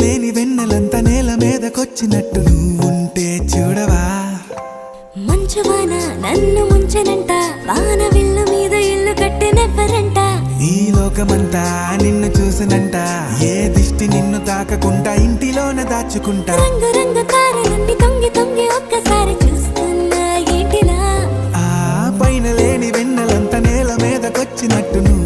లేని వెన్నెలంత నేల మీదకొచ్చినట్టు నువ్వుంటే చూడవా. మంచువాన నన్ను ముంచెనంట, వాన విల్లు మీద ఇల్లు కట్టినెవ్వరంట. ఈ లోకమంతా నిన్ను చూసినంట, ఏ దిష్టి నిన్ను తాకకుండా ఇంటిలోన దాచుకుంటా. రంగు రంగు తారలన్నీ తొంగి తొంగి ఒక్కసారి చూస్తున్నా ఏంటిలా. ఆ పైన లేని వెన్నెలంత నేల మీదకొచ్చినట్టు నువ్వు